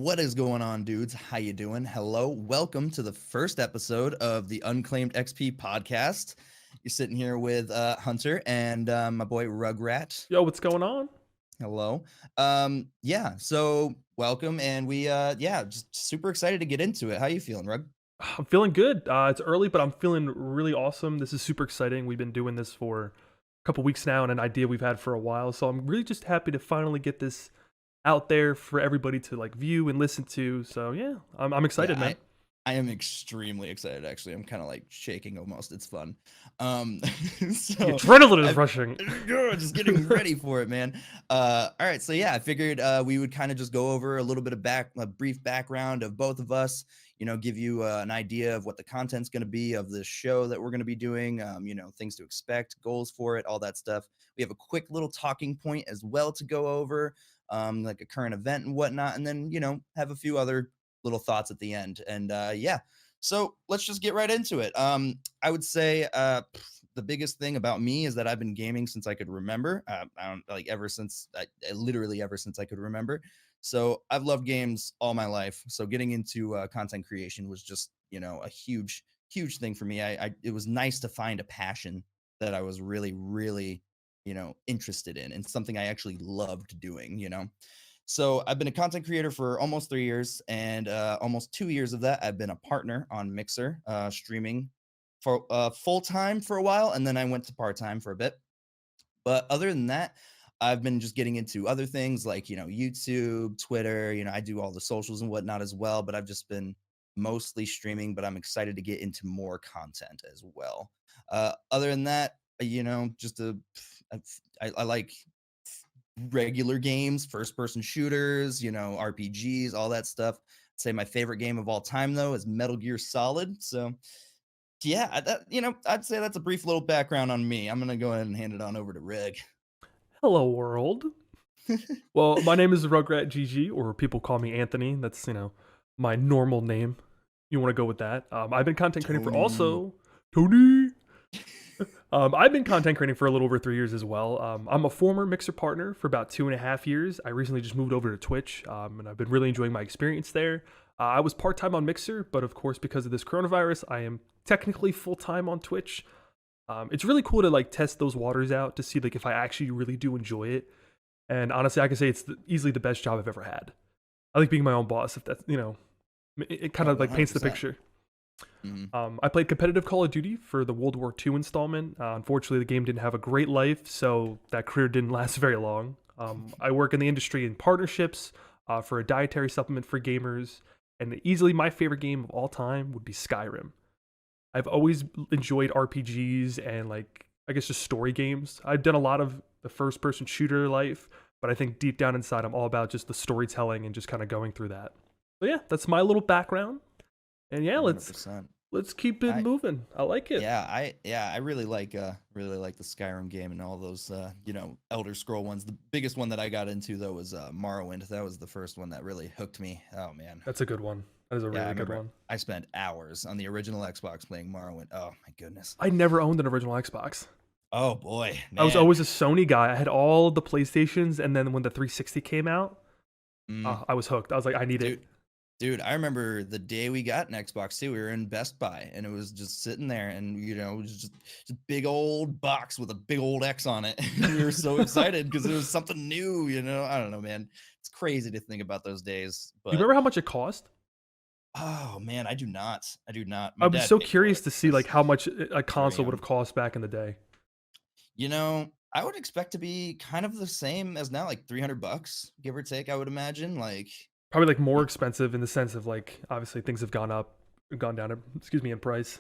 What is going on, dudes? How you doing? Hello, welcome to the first episode of the Unclaimed XP Podcast. You're sitting here with Hunter and my boy Rugrat. Yo, what's going on? Hello. So welcome, and we just super excited to get into it. How you feeling, Rug? I'm feeling good. It's early, but I'm feeling really awesome. This is super exciting. We've been doing this for a couple weeks now and an idea we've had for a while. So I'm really just happy to finally get this out there for everybody to like view and listen to. So yeah, I'm excited, Yeah, man. I am extremely excited, actually. I'm kind of like shaking almost. It's fun. The So adrenaline is I rushing. just getting ready for it, man. All right, so yeah, I figured we would kind of just go over a little bit of a brief background of both of us. Give you an idea of what the content's going to be of this show that we're going to be doing. Things to expect, goals for it, all that stuff. We have a quick little talking point as well to go over, like a current event and whatnot, and then have a few other little thoughts at the end. And so let's just get right into it. I would say the biggest thing about me is that I've been gaming since I could remember. I don't like literally ever since I could remember. So I've loved games all my life. So getting into content creation was just a huge thing for me. It was nice to find a passion that I was really interested in, and something I actually loved doing. So I've been a content creator for almost 3 years, and almost 2 years of that I've been a partner on Mixer, streaming for full time for a while, and then I went to part time for a bit. But other than that, I've been just getting into other things like YouTube, Twitter. I do all the socials and whatnot as well. But I've just been mostly streaming. But I'm excited to get into more content as well. Other than that, just I like regular games, first person shooters, RPGs, all that stuff. I'd say my favorite game of all time though is Metal Gear Solid. So yeah, I'd say that's a brief little background on me. I'm gonna go ahead and hand it on over to Reg. Hello, world. Well, my name is RugratGG, or people call me Anthony. That's my normal name. You want to go with that? I've been content creating for Tony. also Tony. I've been content creating for a little over 3 years as well. I'm a former Mixer partner for about 2.5 years. I recently just moved over to Twitch, and I've been really enjoying my experience there. I was part-time on Mixer, but of course, because of this coronavirus, I am technically full-time on Twitch. It's really cool to like test those waters out to see like if I actually really do enjoy it. And honestly, I can say it's easily the best job I've ever had. I like being my own boss. If that's it kind Oh, of like paints the 100%. picture. Mhm. I played competitive Call of Duty for the World War II installment. Unfortunately, the game didn't have a great life, so that career didn't last very long. I work in the industry in partnerships for a dietary supplement for gamers, and easily my favorite game of all time would be Skyrim. I've always enjoyed RPGs and like I guess just story games. I've done a lot of the first person shooter life, but I think deep down inside I'm all about just the storytelling and just kind of going through that. So yeah, that's my little background. And yeah, let's 100%. let's keep it I moving. I like it. I really like the Skyrim game and all those Elder Scroll ones. The biggest one that I got into though was Morrowind. That was the first one that really hooked me. Oh man. That's a good one. That is a Yeah, I really good remember one. I spent hours on the original Xbox playing Morrowind. Oh my goodness. I never owned an original Xbox. Oh boy, I was man. always a Sony guy. I had all the PlayStations, and then when the 360 came out, Mm, I was hooked. I was like, I need it. dude, I remember the day we got an Xbox too. We were in Best Buy, and it was just sitting there, and it was just big old box with a big old X on it. And we were so excited because it was something new. I don't know, man. It's crazy to think about those days, Do you but remember how much it cost? oh man, I do not. I do not. My I was dad so paid for curious it to see like because how much a we were console would have young. cost back in the day. I would expect to be kind of the same as now, like $300, give or take. I would imagine, like. Probably like more expensive in the sense of like obviously things have gone down. Excuse me, in price.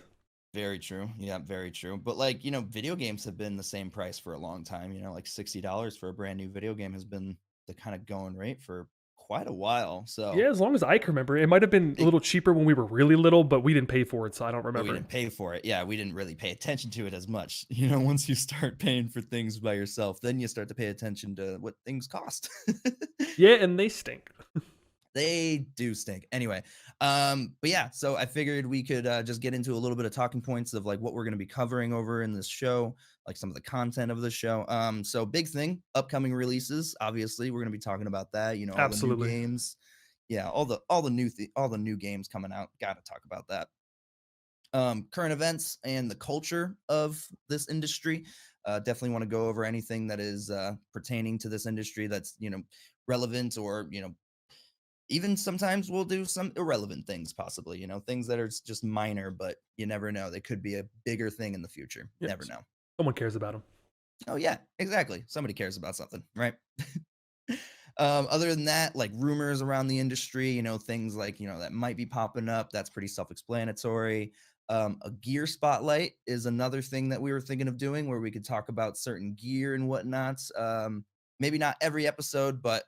Very true. Yeah, very true. But like, video games have been the same price for a long time. Like $60 for a brand new video game has been the kind of going rate for quite a while. So Yeah, as long as I can remember, it might have been a it, little cheaper when we were really little, but we didn't pay for it, so I don't but we remember. didn't pay for it. Yeah, we didn't really pay attention to it as much. Once you start paying for things by yourself, then you start to pay attention to what things cost. Yeah, and they stink. They do stink. Anyway, but yeah, so I figured we could just get into a little bit of talking points of like what we're going to be covering over in this show, like some of the content of the show. So big thing, upcoming releases. Obviously, we're going to be talking about that. All the new Absolutely. games. yeah, all the new games coming out. Got to talk about that. Current events and the culture of this industry. Definitely want to go over anything that is pertaining to this industry that's, relevant, or, even sometimes we'll do some irrelevant things, possibly, things that are just minor, but you never know. They could be a bigger thing in the future. Yeah, Never know. someone cares about them. Oh, yeah, exactly. Somebody cares about something, right? Other than that, like rumors around the industry, things like, that might be popping up. That's pretty self-explanatory. A gear spotlight is another thing that we were thinking of doing, where we could talk about certain gear and whatnot. Maybe not every episode, but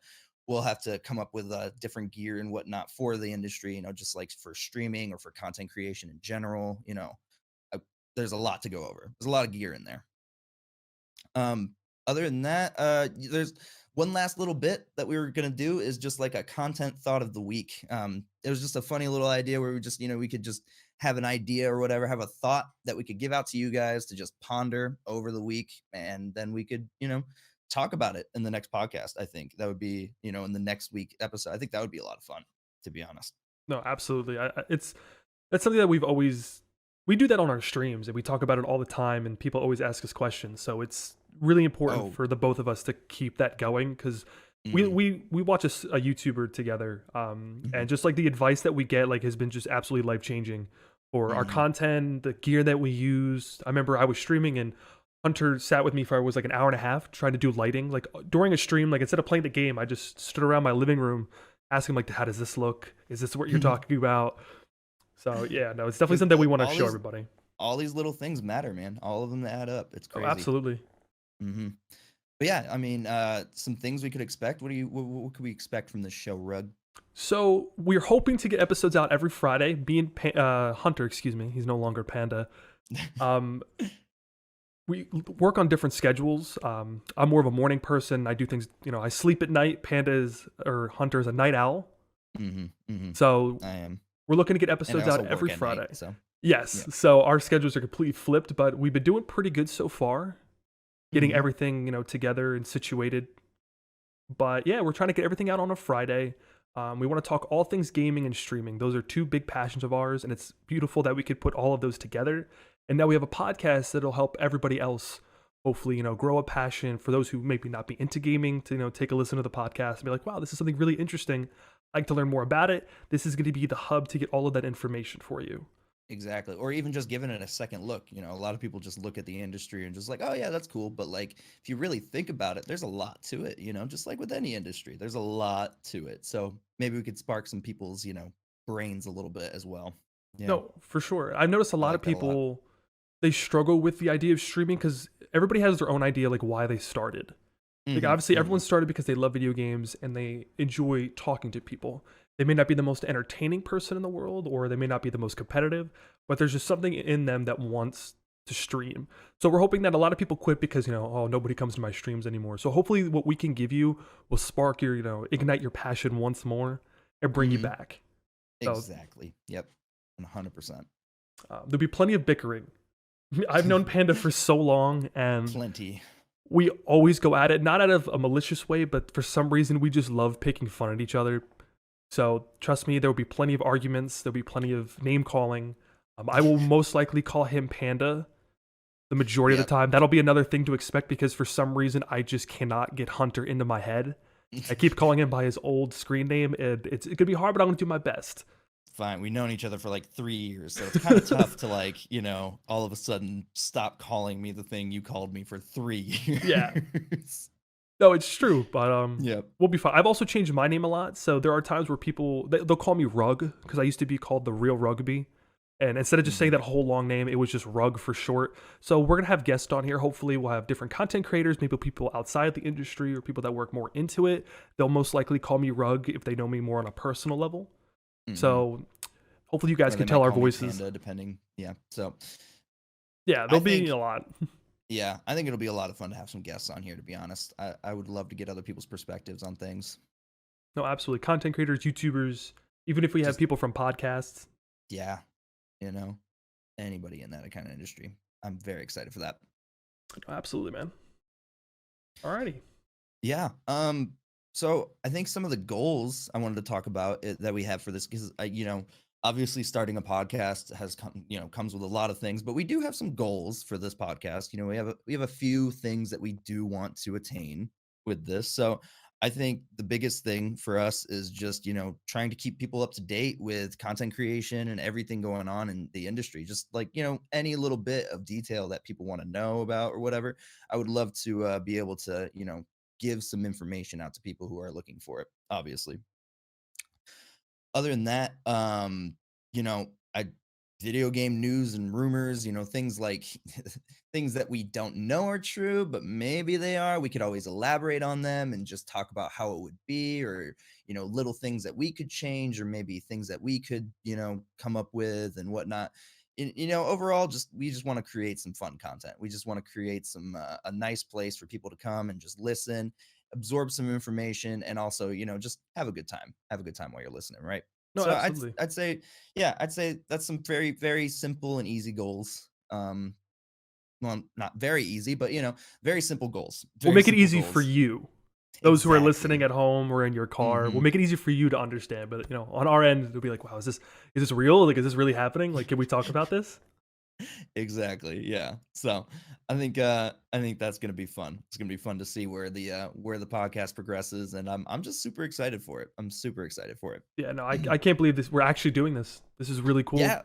we'll have to come up with different gear and whatnot for the industry, just like for streaming or for content creation in general. Uh, there's a lot to go over. There's a lot of gear in there. Other than that, there's one last little bit that we were gonna do, is just like a content thought of the week. It was just a funny little idea where we just, we could just have an idea or whatever, have a thought that we could give out to you guys to just ponder over the week, and then we could, talk about it in the next podcast. I think that would be, in the next week episode. I think that would be a lot of fun, to be honest. No, absolutely. It's that's something that we do that on our streams, and we talk about it all the time, and people always ask us questions. So it's really important Oh, for the both of us to keep that going, because mhm, we watch a YouTuber together, mhm, and just like the advice that we get like has been just absolutely life changing for our mhm, content, the gear that we use. I remember I was streaming and Hunter sat with me for was like an hour and a half trying to do lighting. Like during a stream, like instead of playing the game, I just stood around my living room asking like, how does this look? Is this what you're mhm. talking about? So yeah, no, it's definitely 'Cause, something we want to show everybody. all these little things matter, man. All of them add up. It's Oh, crazy. absolutely. Hmm. But yeah, I mean, some things we could expect. What could we expect from this show, Rug? So we're hoping to get episodes out every Friday. Hunter, excuse me, he's no longer Panda. Um, we work on different schedules. I'm more of a morning person. I do things, I sleep at night. Hunter is a night owl. Hmm. Hmm. So I am, we're looking to get and I episodes also out every work at night, Friday. so Yes. yeah. So our schedules are completely flipped, but we've been doing pretty good so far, getting Hmm. everything, together and situated. But yeah, we're trying to get everything out on a Friday. We want to talk all things gaming and streaming. Those are two big passions of ours, and it's beautiful that we could put all of those together. And now we have a podcast that'll help everybody else, hopefully, grow a passion for those who maybe not be into gaming to, take a listen to the podcast and be like, wow, this is something really interesting. I'd like to learn more about it. This is going to be the hub to get all of that information for you. Exactly. Or even just giving it a second look. A lot of people just look at the industry and just like, oh yeah, that's cool. But like, if you really think about it, there's a lot to it, just like with any industry, there's a lot to it. So maybe we could spark some people's, brains a little bit as well. Yeah. No, for sure. I've noticed a I lot of like that a lot. people, they struggle with the idea of streaming because everybody has their own idea, like why they started. Like Hmm. obviously everyone Hmm. started because they love video games and they enjoy talking to people. They may not be the most entertaining person in the world, or they may not be the most competitive, but there's just something in them that wants to stream. So we're hoping that a lot of people quit because, oh, nobody comes to my streams anymore. So hopefully what we can give you will spark your, ignite your passion once more and bring you Hmm. back. So Exactly. Yep. 100%. there'll be plenty of bickering. I've known Panda for so long, and Plenty. we always go at it, not out of a malicious way, but for some reason we just love picking fun at each other. So trust me, there will be plenty of arguments. There'll be plenty of name calling. I will most likely call him Panda the majority of the Yep. time. That'll be another thing to expect because for some reason I just cannot get Hunter into my head. I keep calling him by his old screen name, and it could be hard, but I'm gonna do my best. Fine. We've known each other for like 3 years, so it's kind of tough to like, all of a sudden stop calling me the thing you called me for 3 years. Yeah, no, it's true, but Yep. we'll be fine. I've also changed my name a lot, so there are times where they'll call me Rug because I used to be called the Real Rugby, and instead of just saying Hmm. that whole long name, it was just Rug for short. So we're gonna have guests on here. Hopefully, we'll have different content creators, maybe people outside the industry or people that work more into it. They'll most likely call me Rug if they know me more on a personal level. Hmm. So hopefully, you guys Or can they tell might our call me voices. Panda, depending. Yeah. So Yeah, I there'll be think, a lot. yeah, I think it'll be a lot of fun to have some guests on here, to be honest. I would love to get other people's perspectives on things. No, absolutely. Content creators, YouTubers, even if we have Just, people from podcasts. yeah, you know, anybody in that kind of industry. I'm very excited for that. Absolutely, man. Alrighty. Yeah. So I think some of the goals I wanted to talk about that we have for this, because obviously starting a podcast has comes with a lot of things, but we do have some goals for this podcast. We have a few things that we do want to attain with this. So I think the biggest thing for us is just trying to keep people up to date with content creation and everything going on in the industry. Just like any little bit of detail that people want to know about or whatever. I would love to be able to give some information out to people who are looking for it, obviously. Other than that, I video game news and rumors, things like things that we don't know are true, but maybe they are. We could always elaborate on them and just talk about how it would be, or little things that we could change, or maybe things that we could, come up with and whatnot. Overall, we just want to create some fun content. We just want to create some a nice place for people to come and just listen, absorb some information, and also just have a good time. Have a good time while you're listening, right? No, So absolutely. I'd say, yeah, I'd say that's some very, very simple and easy goals. Well, not very easy, but very simple goals. We'll Very make it simple easy for goals. you. Those who are listening Exactly. at home or in your car, we'll Hmm. make it easy for you to understand. But on our end, it'll be like, wow, is this real? Like, is this really happening? Like, can we talk about this? Exactly. Yeah. So I think that's gonna be fun. It's gonna be fun to see where the podcast progresses, and I'm just super excited for it. I'm super excited for it. Yeah, no, I can't believe this. We're actually doing this. This is really cool. Yeah.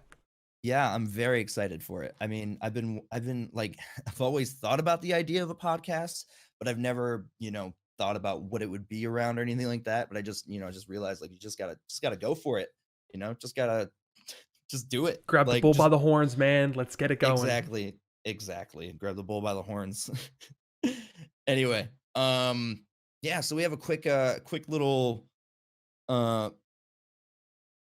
Yeah, I'm very excited for it. I mean, I've been like I've always thought about the idea of a podcast, but I've never, thought about what it would be around or anything like that. But I just, just realized like you just gotta go for it. Just gotta just do it. Grab the Like bull by just the horns, man. Let's get it going. exactly, exactly. Grab the bull by the horns. Anyway, yeah, so we have a quick little uh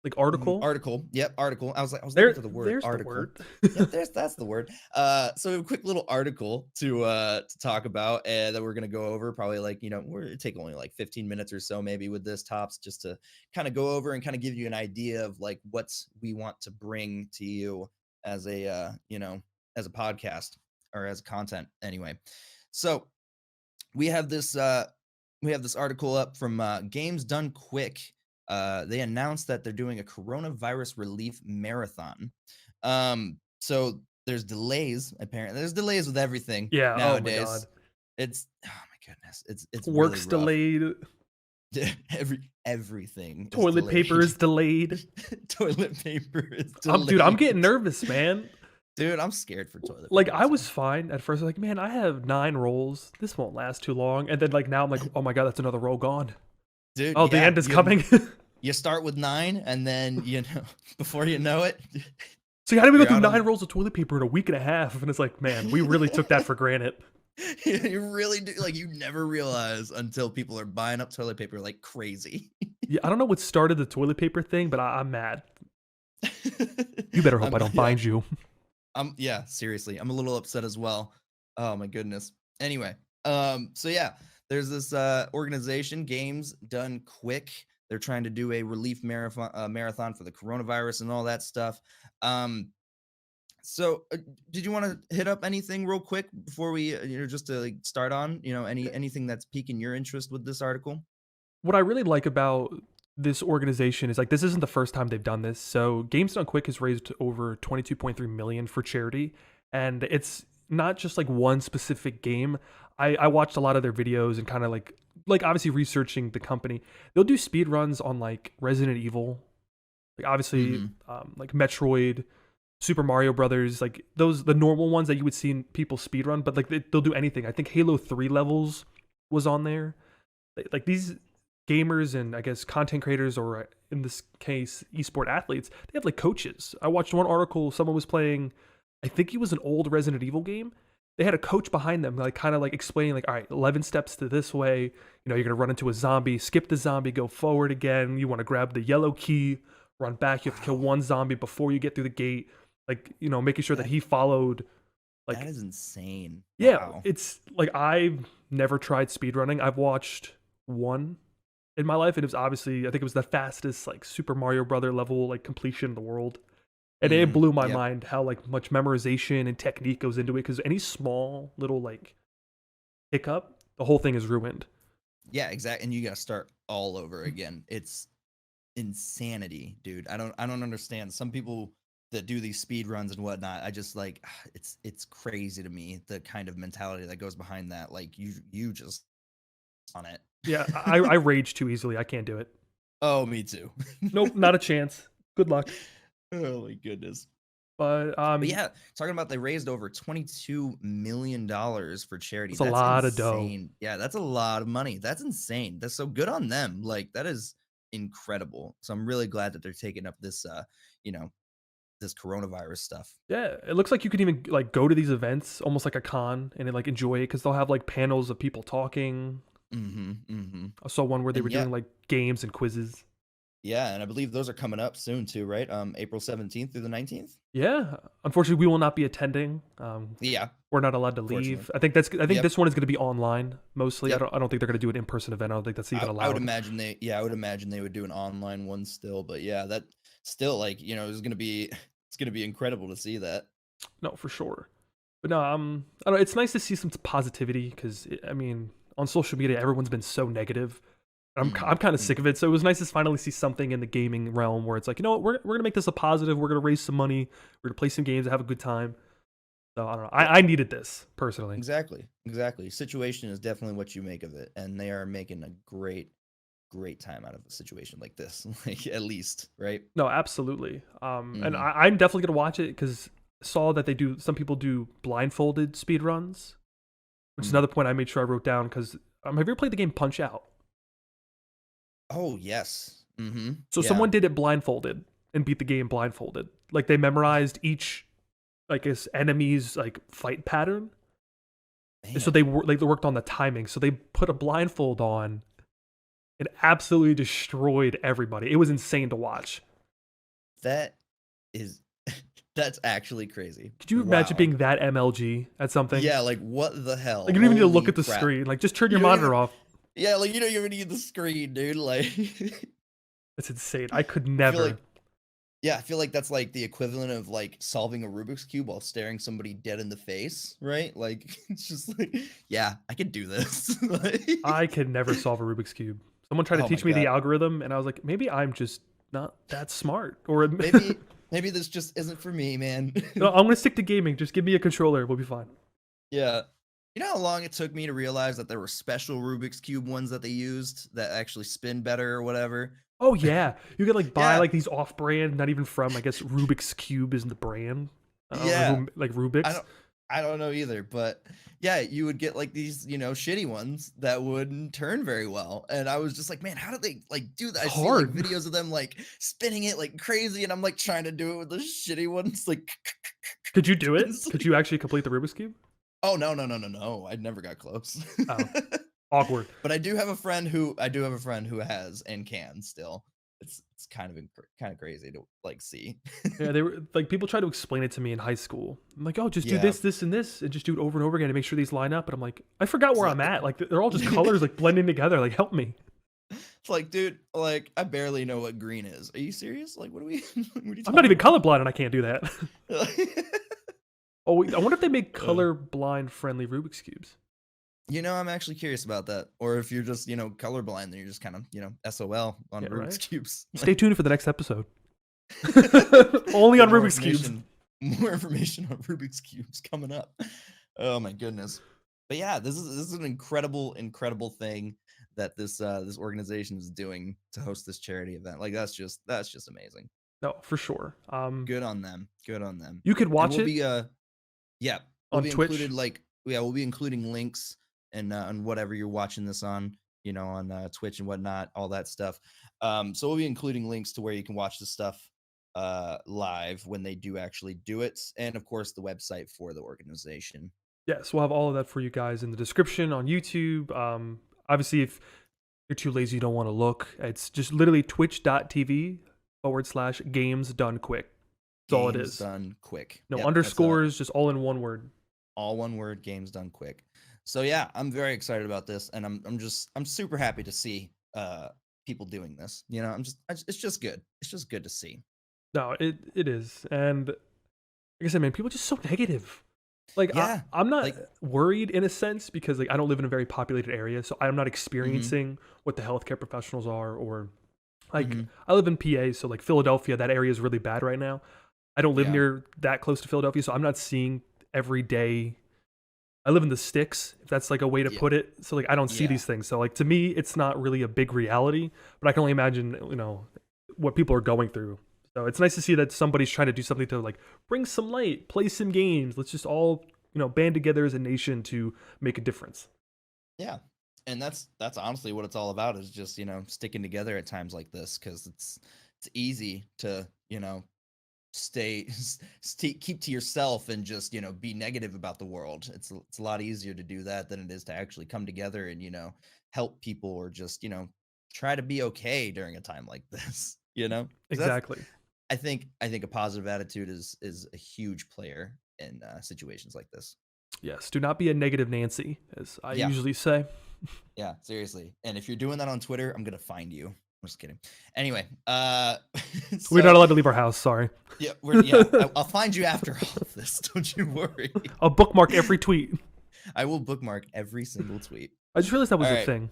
Like article. article. Yep, article. I was looking There, for the word there's the article. word. Yep, that's the word. So we have a quick little article to talk about, and that we're gonna go over. Probably like we're take only like 15 minutes or so, maybe with this tops, just to kind of go over and kind of give you an idea of like what we want to bring to you as a as a podcast or as content. Anyway, so we have this article up from Games Done Quick. They announced that they're doing a coronavirus relief marathon. So there's delays. Apparently, there's delays with everything Yeah. Oh my nowadays. god. It's oh my goodness, it's really Work's rough. delayed. Everything is Toilet paper delayed. is delayed. Toilet paper is Dude, I'm delayed. getting nervous, man. Dude, I'm scared for toilet Like paper. I was So. fine at first. Like, man, I have 9 rolls. This won't last too long. And then like now I'm like, oh my god, that's another roll gone. Dude, Oh, the yeah, end is coming. you start with 9, and then before you know it, So how do we go you're through out 9 rolls of toilet paper in a week and a half? And it's like, man, we really took that for granted. you really do. Like, you never realize until people are buying up toilet paper like crazy. Yeah, I don't know what started the toilet paper thing, but I'm mad. You better hope I don't Yeah, find you. yeah, seriously, I'm a little upset as well. Oh my goodness. Anyway, so yeah, there's this organization, Games Done Quick. They're trying to do a relief marathon for the coronavirus and all that stuff. So did you want to hit up anything real quick before we just to like start on anything that's piquing your interest with this article? What I really like about this organization is like this isn't the first time they've done this. So Games Done Quick has raised over 22.3 million for charity, and it's not just like one specific game. I watched a lot of their videos and kind of like obviously researching the company. They'll do speed runs on like Resident Evil, like obviously Mm-hmm. like Metroid, Super Mario Brothers, like the normal ones that you would see in people speed run. But like they'll do anything. I think Halo 3 levels was on there. Like these gamers and I guess content creators, or in this case esport athletes, they have like coaches. I watched one article, someone was playing, I think it was an old Resident Evil game. They had a coach behind them, like kind of like explaining like, all right, 11 steps to this way, you're gonna run into a zombie, skip the zombie, go forward again, you want to grab the yellow key, run back, you have to kill one zombie before you get through the gate, like making sure that That he followed. that Like, is insane. yeah, Wow. it's like I've never tried speedrunning. I've watched one in my life, and it was obviously, I think it was the fastest like Super Mario Brother level like completion in the world. And it Mm-hmm. blew my Yep. mind how like much memorization and technique goes into it, because any small little like hiccup, the whole thing is ruined. Yeah, exactly. And you got to start all over again. It's insanity, dude. I don't understand. Some people that do these speed runs and whatnot, I just like it's crazy to me the kind of mentality that goes behind that. Like you just on it. Yeah, I rage too easily. I can't do it. Oh, me too. Nope, not a chance. Good luck. Oh my goodness. But But yeah, talking about they raised over $22 million for charity. it's a That's lot of dough. insane. Yeah, that's a lot of money. That's insane. That's so good on them. Like that is incredible. So I'm really glad that they're taking up this you know, this coronavirus stuff. Yeah, it looks like you could even like go to these events almost like a con and like enjoy it because they'll have like panels of people talking. Mm-hmm. I saw one where they And were yeah, doing like games and quizzes. yeah, and I believe those are coming up soon too, right? April 17th through the 19th. Yeah, unfortunately, we will not be attending. Yeah, We're not allowed to fortunately. leave. I think Yep. this one is going to be online mostly. Yep. I don't think they're going to do an in person event. I don't think that's even I would allowed. imagine I would imagine they would do an online one still, but yeah, that still like, is gonna be it's gonna be incredible to see that. No, for sure. But no, I don't know. It's nice to see some positivity because I mean, on social media, everyone's been so negative. I'm kind of Mm. sick of it. So it was nice to finally see something in the gaming realm where it's like, you know what, we're gonna make this a positive. We're gonna raise some money. We're gonna play some games and have a good time. So I don't know. Yeah, I needed this personally. exactly. Situation is definitely what you make of it, and they are making a great time out of a situation like this, like at least, right? No, absolutely. And Hmm. I'm definitely gonna watch it because saw that they do. Some people do blindfolded speed runs, which is Hmm. another point I made sure I wrote down. Because have you ever played the game Punch Out? Oh yes. Hmm. So Yeah. someone did it blindfolded and beat the game blindfolded. Like they memorized each like his enemy's like fight pattern. And so Man, they worked on the timing. So they put a blindfold on and absolutely destroyed everybody. It was insane to watch. that is that's actually crazy. Could you imagine Wow. being that MLG at something? Yeah, like what the hell? Like you don't even need to look Holy at the crap. screen. Like just turn your You don't even monitor off. Yeah, like you don't even need the screen, dude. Like It's insane. I could I feel like never. yeah, I feel like that's like the equivalent of like solving a Rubik's Cube while staring somebody dead in the face, right? Like it's just like, yeah, I could do this. Like, I could never solve a Rubik's cube. Someone tried to oh my teach me the god. algorithm, and I was like, maybe I'm just not that smart. Or Maybe this just isn't for me, man. no, I'm gonna stick to gaming. Just give me a controller. We'll be fine. Yeah. You know how long it took me to realize that there were special Rubik's Cube ones that they used that actually spin better or whatever? Oh yeah, you could like buy Yeah. like these off-brand, not even from. I guess Rubik's Cube is the brand. I don't know Yeah. who like I Rubik's. don't I don't know either, but yeah, you would get like these, shitty ones that wouldn't turn very well. And I was just like, man, how did they like do that? It's I see like hard. videos of them like spinning it like crazy, and I'm like trying to do it with the shitty ones, like Could you do it? it's Could like, you actually complete the Rubik's Cube? oh no. I never got close. Oh, awkward. But I do have a friend who has and can still. It's kind of crazy to like see. Yeah, they were like people try to explain it to me in high school. I'm like, oh, just do Yeah. this, and this, and just do it over and over again to make sure these line up. And I'm like, I forgot It's where like I'm at. Like they're all just colors like blending together. Like help me. it's like, dude, like I barely know what green is. Are you serious? Like what are we what are you I'm not talking even about? colorblind and I can't do that. Oh, wait, I wonder if they make Uh, colorblind friendly Rubik's cubes. I'm actually curious about that. Or if you're just, colorblind, then you're just kind of, SOL on Yeah, Rubik's right. Cubes. Stay tuned for the next episode. Only Yeah, on Rubik's cubes. more information on Rubik's Cubes coming up. Oh my goodness. But yeah, this is an incredible thing that this organization is doing to host this charity event. Like that's just amazing. No, for sure. Good on them. Good on them. You could And watch we'll it be yeah, we'll on be Twitch. included like yeah, we'll be including links and on whatever you're watching this on, on Twitch and whatnot, all that stuff. So we'll be including links to where you can watch the stuff live when they do actually do it, and of course the website for the organization. Yes, we'll have all of that for you guys in the description on YouTube. Obviously, if you're too lazy, you don't want to look, it's just literally twitch.tv/games done quick. That's all it Games is. done quick. No Yep, that's underscores, just all in one word. all one word. Games done quick. So yeah, I'm very excited about this, and I'm super happy to see people doing this. It's just good. It's just good to see. No, it is. And like I said, man, people are just so negative. Like Yeah, I'm not like worried in a sense because like I don't live in a very populated area, so I'm not mhm, experiencing what the healthcare professionals are or like mhm, I live in PA, so like Philadelphia, that area is really bad right now. I don't live yeah, near that close to Philadelphia, so I'm not seeing every day. I live in the sticks, if that's like a way to yeah, put it. So like I don't see yeah. these things. So like to me, it's not really a big reality, but I can only imagine, what people are going through. So it's nice to see that somebody's trying to do something to like bring some light, play some games. Let's just all, band together as a nation to make a difference. Yeah. And that's honestly what it's all about is just, sticking together at times like this cuz it's easy to, stay keep to yourself and just, be negative about the world. It's a lot easier to do that than it is to actually come together and, help people or just, try to be okay during a time like this, Cuz that's Exactly. I think a positive attitude is a huge player in situations like this. Yes. Do not be a negative Nancy, as I Yeah. usually say. Yeah, seriously. And if you're doing that on Twitter, I'm gonna find you. I'm just kidding. Anyway, We're not so allowed to leave our house. Sorry. yeah, I'll find you after all of this. Don't you worry. I'll bookmark every tweet. I will bookmark every single tweet. I just realized that All was a right, thing.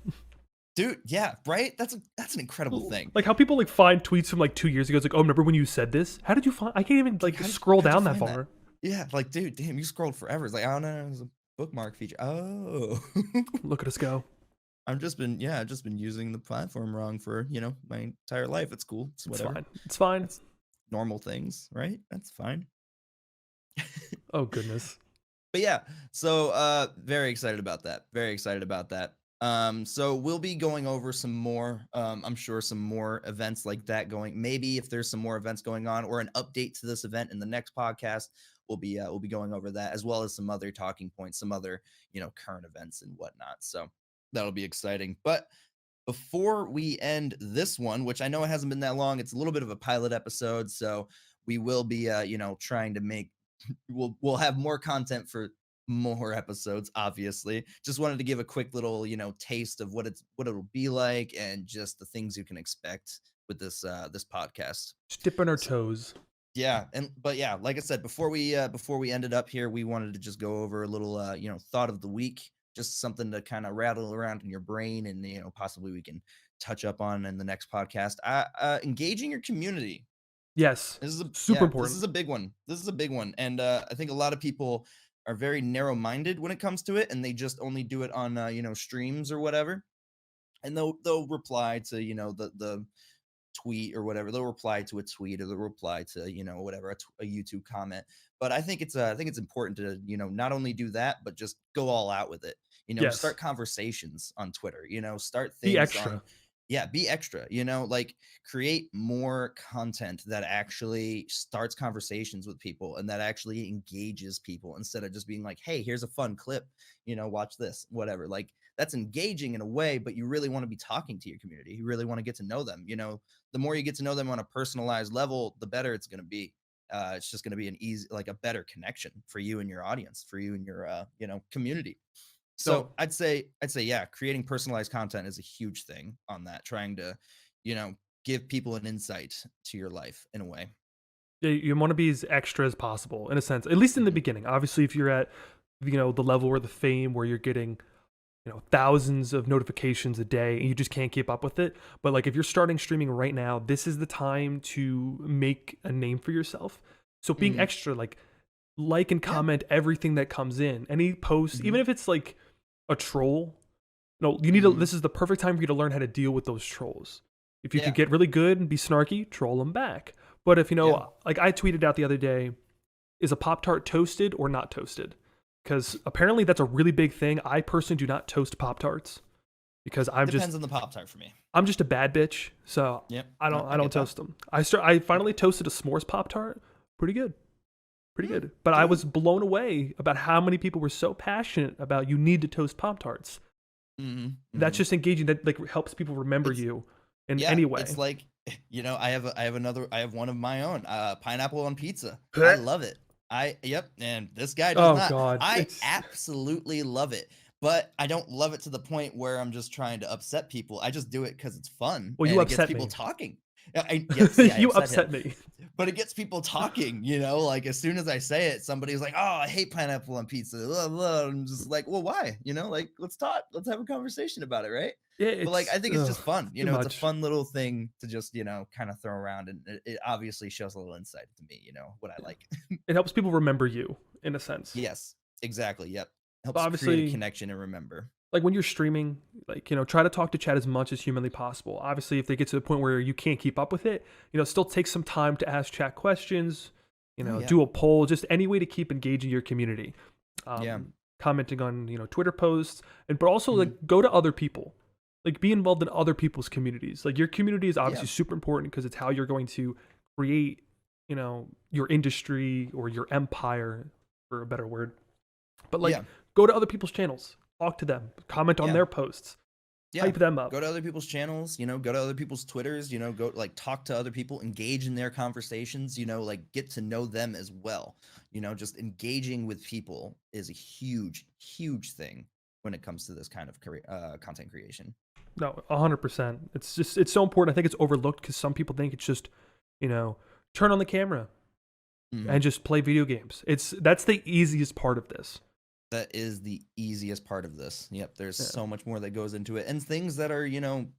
dude. Yeah, right. That's an incredible thing. Like how people like find tweets from like 2 years ago. It's like, oh, remember when you said this? How did you find? I can't even It's like, like scroll how'd you down that find that? far. Yeah, like, dude, damn, you scrolled forever. It's like, oh no, there's a bookmark feature. Oh, Look at us go. I've just been using the platform wrong for my entire life. It's cool. It's It's whatever. fine. It's fine. That's normal things, right? That's fine. Oh goodness. But yeah, so very excited about that. Very excited about that. So we'll be going over some more, I'm sure some more events like that going. Maybe if there's some more events going on or an update to this event in the next podcast, we'll be going over that as well as some other talking points, some other, current events and whatnot. So that'll be exciting. But before we end this one, which I know it hasn't been that long, it's a little bit of a pilot episode, so we will be trying to make we'll have more content for more episodes, obviously. Just wanted to give a quick little taste of what it'll be like and just the things you can expect with this podcast. Just dipping our So, toes. yeah, but yeah, like I said, before we ended up here, we wanted to just go over a little thought of the week, just something to kind of rattle around in your brain, and possibly we can touch up on in the next podcast. Engaging your community. Yes. This is a Super yeah, this important. is a big one. This is a big one, and I think a lot of people are very narrow-minded when it comes to it, and they just only do it on streams or whatever, and they'll reply to the tweet or whatever. They'll reply to a tweet or they'll reply to whatever a YouTube comment. But I think it's important to not only do that, but just go all out with it. Yes. Start conversations on Twitter. Start Be things on. extra. Yeah, be extra. Like create more content that actually starts conversations with people and that actually engages people instead of just being like, hey, here's a fun clip. Watch this, whatever. Like that's engaging in a way, but you really want to be talking to your community. You really want to get to know them. The more you get to know them on a personalized level, the better it's going to be. It's just going to be an easy, like a better connection for you and your audience, for you and your, community. So So I'd say, yeah, creating personalized content is a huge thing on that. Trying to, you know, give people an insight to your life in a way. yeah, you want to be as extra as possible in a sense, at least in the Mhm. beginning. Obviously, if you're at the level or the fame where you're getting thousands of notifications a day and you just can't keep up with it. But like if you're starting streaming right now, this is the time to make a name for yourself. So being Mhm. extra, like and Yeah. comment everything that comes in. Any post, Mhm. even if it's like a troll, no, you need to Mhm. this is the perfect time for you to learn how to deal with those trolls. If you could Yeah. get really good and be snarky, troll them back. But if Yeah. like I tweeted out the other day, is a Pop Tart toasted or not toasted? Because apparently that's a really big thing. I personally do not toast Pop Tarts because Depends on the Pop Tart for me. I'm just a bad bitch, so Yep. I No, don't I I don't get that. toast them. I finally toasted a s'mores Pop Tart, pretty good, pretty Mm, good. But I dude. was blown away about how many people were so passionate about you need to toast Pop Tarts. Mhm. That's Mhm. just engaging. That like helps people remember It's you in Yeah, any it's way. like, I have one of my own, pineapple on pizza. I love it. Yep, and this guy does Oh not. God, I it's absolutely love it, but I don't love it to the point where I'm just trying to upset people. I just do it because it's fun well, you and it gets upset people me. talking. Yes, yeah, I You upset him. upset me. But it gets people talking, like as soon as I say it, somebody's like, "Oh, I hate pineapple on pizza." Blah, blah. I'm just like, "Well, why?" Like, let's talk. Let's have a conversation about it, right? Yeah, But like, it's I think it's just fun. too It's a much. fun little thing to just, kind of throw around, and it obviously shows a little insight to me, what I Yeah. like. It helps people remember you in a sense. Yes, exactly. Yep, But helps create a obviously, connection and remember. like when you're streaming, like, try to talk to chat as much as humanly possible. Obviously, if they get to the point where you can't keep up with it, still take some time to ask chat questions, Oh yeah, do a poll, just any way to keep engaging your community. yeah. Commenting on, Twitter posts, but also Mhm. like go to other people. Like be involved in other people's communities. Like your community is Yeah, obviously super important because it's how you're going to create, your industry or your empire, for a better word. But like yeah, go to other people's channels, talk to them, comment on yeah. their posts, Yeah, hype them up. go to other people's channels, go to other people's Twitters, go like talk to other people, engage in their conversations, like get to know them as well. Just engaging with people is a huge, huge thing when it comes to this kind of content creation. No, 100%. It's so important. I think it's overlooked because some people think it's just, you know, turn on the camera Mhm. and just play video games. That's the easiest part of this. That is the easiest part of this. Yep, there's Yeah. so much more that goes into it, and things that are,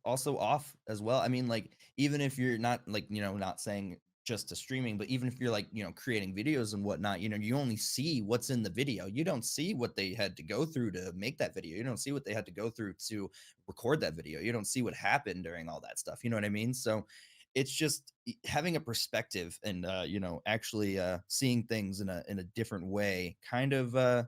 also off as well. I mean, like, even if you're not like, not saying just to streaming, but even if you're like, creating videos and whatnot, you only see what's in the video. You don't see what they had to go through to make that video. You don't see what they had to go through to record that video. You don't see what happened during all that stuff. You know what I mean? So it's just having a perspective and actually seeing things in a different way kind of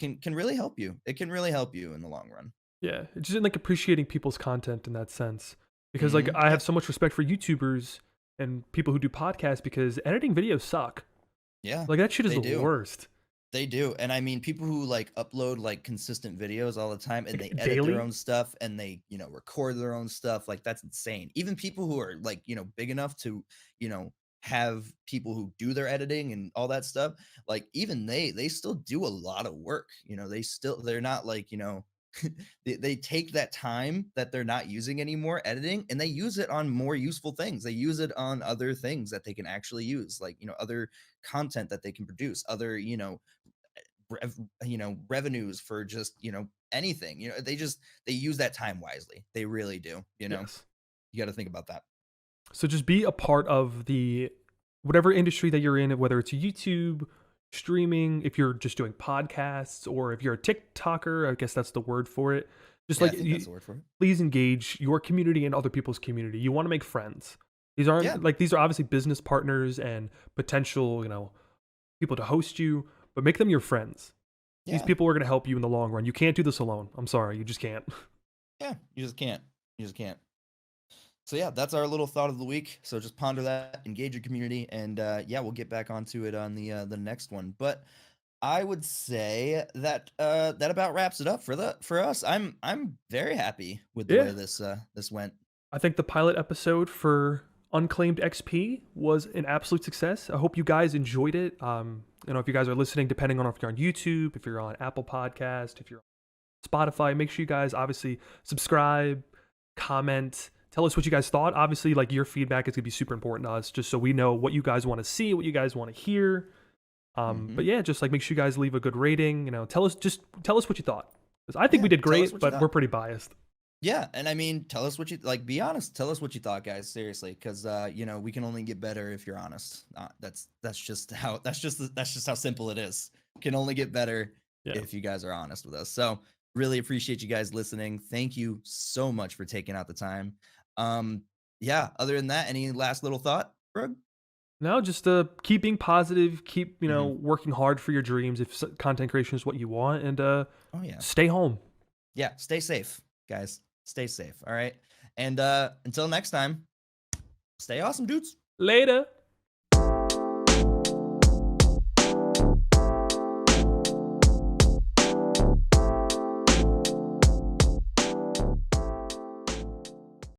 can really help you. It can really help you in the long run. Yeah. It's just like appreciating people's content in that sense. Because like Mhm. I have Yep. so much respect for YouTubers and people who do podcasts because editing videos suck. Yeah. Like that shit is They the do. worst. They do. And I mean, people who like upload like consistent videos all the time and they Like edit their daily? own stuff and they, record their own stuff, like that's insane. Even people who are like, big enough to, you know, have people who do their editing and all that stuff, like even they still do a lot of work. They're not like, they take that time that they're not using anymore editing and they use it on more useful things. They use it on other things that they can actually use, like, other content that they can produce, other, revenues for just, anything. They use that time wisely. They really do. Yes. You got to think about that. So just be a part of the whatever industry that you're in, whether it's YouTube, streaming, if you're just doing podcasts, or if you're a TikToker, I guess that's the word for it. Just Yeah, I like think that's the word for it. please engage your community and other people's community. You want to make friends. These Yeah, aren't like these are obviously business partners and potential, people to host you, but make them your friends. These yeah, people are going to help you in the long run. You can't do this alone. I'm sorry, you just can't. yeah. You just can't. You just can't. So yeah, that's our little thought of the week. So just ponder that, engage your community, and yeah, we'll get back onto it on the next one. But I would say that that about wraps it up for us. I'm very happy with the Yeah. way this went. I think the pilot episode for Unclaimed XP was an absolute success. I hope you guys enjoyed it. If you guys are listening, depending on if you're on YouTube, if you're on Apple Podcast, if you're on Spotify, make sure you guys obviously subscribe, comment, tell us what you guys thought. Obviously, like your feedback is gonna be super important to us, just so we know what you guys want to see, what you guys want to hear. Hmm. But yeah, just like make sure you guys leave a good rating. Tell us what you thought. 'Cause I think Yeah, we did tell us great, what you but we're thought. pretty biased. Yeah, and I mean, tell us what you like. Be honest. Tell us what you thought, guys. Seriously, because we can only get better if you're honest. That's just how that's just how simple it is. Can only get better Yeah. if you guys are honest with us. So really appreciate you guys listening. Thank you so much for taking out the time. Yeah. Other than that, any last little thought, Brooke? No, just keep being positive, keep Hmm. working hard for your dreams if content creation is what you want, and Oh yeah, stay home. yeah. Stay safe, guys. Stay safe. All right. And until next time, stay awesome, dudes. Later.